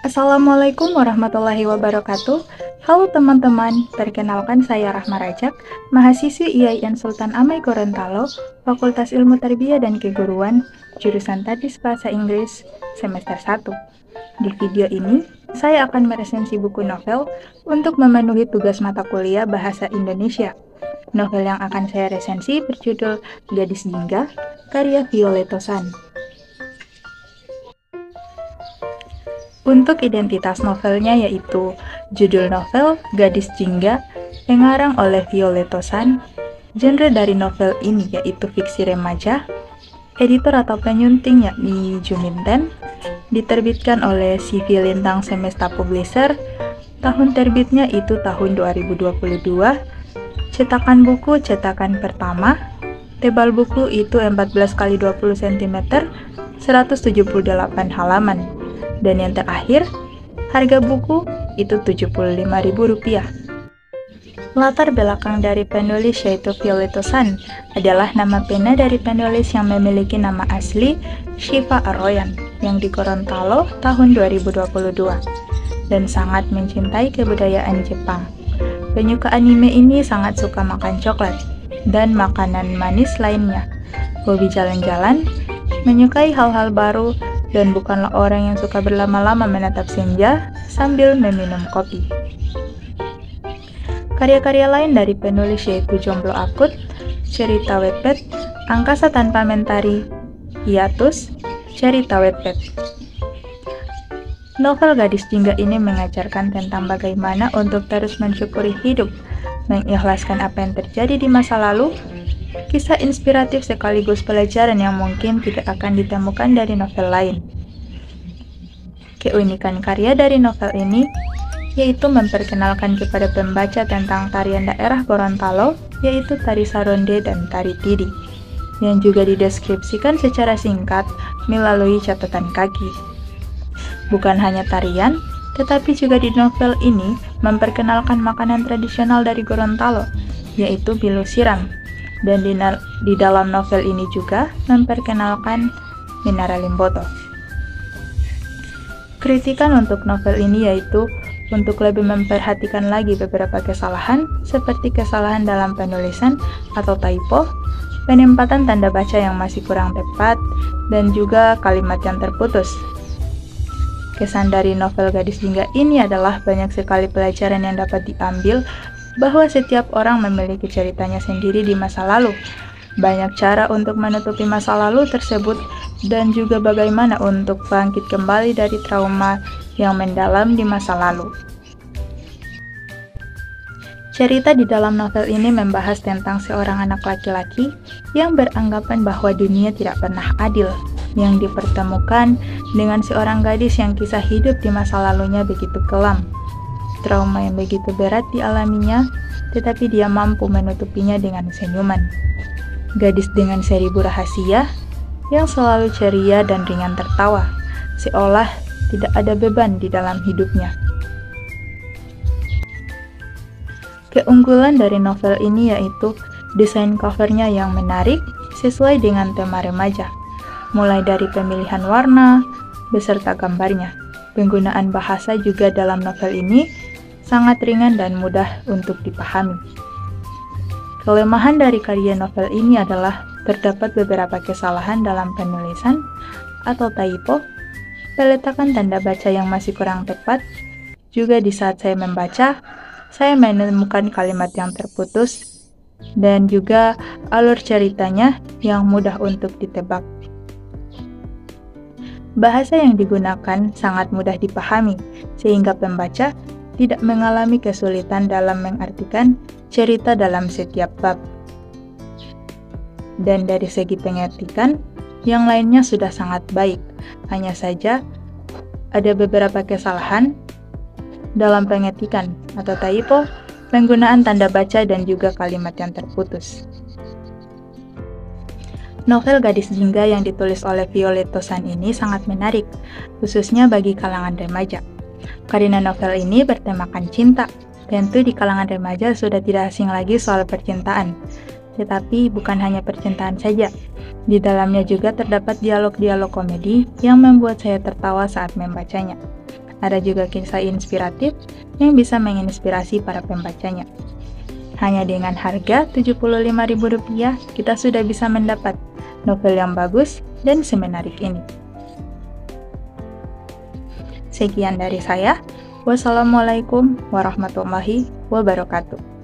Assalamualaikum warahmatullahi wabarakatuh. Halo teman-teman, perkenalkan saya Rahma Rajak, mahasiswi IAIN Sultan Amai Gorontalo, Fakultas Ilmu Tarbiyah dan Keguruan, jurusan Tadris Bahasa Inggris, semester 1. Di video ini, saya akan meresensi buku novel untuk memenuhi tugas mata kuliah Bahasa Indonesia. Novel yang akan saya resensi berjudul Gadis Jingga, karya Violetto San. Untuk identitas novelnya yaitu judul novel Gadis Jingga, pengarang oleh Violetto San. Genre dari novel ini yaitu fiksi remaja. Editor atau penyunting yakni Juminten. Diterbitkan oleh CV Lintang Semesta Publisher. Tahun terbitnya itu tahun 2022. Cetakan buku cetakan pertama. Tebal buku itu 14 x 20 cm, 178 halaman. Dan yang terakhir, harga buku itu Rp75.000. Latar belakang dari penulis yaitu Violetto San adalah nama pena dari penulis yang memiliki nama asli Shiva Aroyan yang di Gorontalo tahun 2022 dan sangat mencintai kebudayaan Jepang. Penyuka anime ini sangat suka makan coklat dan makanan manis lainnya, hobi jalan-jalan, menyukai hal-hal baru, dan bukanlah orang yang suka berlama-lama menatap senja sambil meminum kopi. Karya-karya lain dari penulis yaitu Jomblo Akut, Cerita Wattpad, Angkasa Tanpa Mentari, Hiatus, Cerita Wattpad. Novel Gadis Jingga ini mengajarkan tentang bagaimana untuk terus mensyukuri hidup, mengikhlaskan apa yang terjadi di masa lalu. Kisah inspiratif sekaligus pelajaran yang mungkin tidak akan ditemukan dari novel lain. Keunikan karya dari novel ini yaitu memperkenalkan kepada pembaca tentang tarian daerah Gorontalo, yaitu tari saronde dan tari tidi, yang juga dideskripsikan secara singkat melalui catatan kaki. Bukan hanya tarian, tetapi juga di novel ini memperkenalkan makanan tradisional dari Gorontalo, yaitu bilu siram. Dan di dalam novel ini juga memperkenalkan Minara Limboto. Kritikan untuk novel ini yaitu untuk lebih memperhatikan lagi beberapa kesalahan seperti kesalahan dalam penulisan atau typo, penempatan tanda baca yang masih kurang tepat, dan juga kalimat yang terputus. Kesan dari novel Gadis Jingga ini adalah banyak sekali pelajaran yang dapat diambil bahwa setiap orang memiliki ceritanya sendiri di masa lalu. Banyak cara untuk menutupi masa lalu tersebut dan juga bagaimana untuk bangkit kembali dari trauma yang mendalam di masa lalu. Cerita di dalam novel ini membahas tentang seorang anak laki-laki yang beranggapan bahwa dunia tidak pernah adil, yang dipertemukan dengan seorang gadis yang kisah hidup di masa lalunya begitu kelam. Trauma yang begitu berat dialaminya, tetapi dia mampu menutupinya dengan senyuman. Gadis dengan 1000 rahasia, yang selalu ceria dan ringan tertawa, seolah tidak ada beban di dalam hidupnya. Keunggulan dari novel ini yaitu desain covernya yang menarik sesuai dengan tema remaja, mulai dari pemilihan warna, beserta gambarnya. Penggunaan bahasa juga dalam novel ini sangat ringan dan mudah untuk dipahami. Kelemahan dari karya novel ini adalah terdapat beberapa kesalahan dalam penulisan atau typo, peletakan tanda baca yang masih kurang tepat. Juga di saat saya membaca, saya menemukan kalimat yang terputus dan juga alur ceritanya yang mudah untuk ditebak. Bahasa yang digunakan sangat mudah dipahami, sehingga pembaca tidak mengalami kesulitan dalam mengartikan cerita dalam setiap bab. Dan dari segi pengetikan, yang lainnya sudah sangat baik. Hanya saja, ada beberapa kesalahan dalam pengetikan atau typo, penggunaan tanda baca dan juga kalimat yang terputus. Novel Gadis Jingga yang ditulis oleh Violetto San ini sangat menarik, khususnya bagi kalangan remaja. Karena novel ini bertemakan cinta, tentu di kalangan remaja sudah tidak asing lagi soal percintaan. Tetapi bukan hanya percintaan saja, di dalamnya juga terdapat dialog-dialog komedi yang membuat saya tertawa saat membacanya. Ada juga kisah inspiratif yang bisa menginspirasi para pembacanya. Hanya dengan harga Rp75.000, kita sudah bisa mendapat novel yang bagus dan semenarik ini. Sekian dari saya. Wassalamualaikum warahmatullahi wabarakatuh.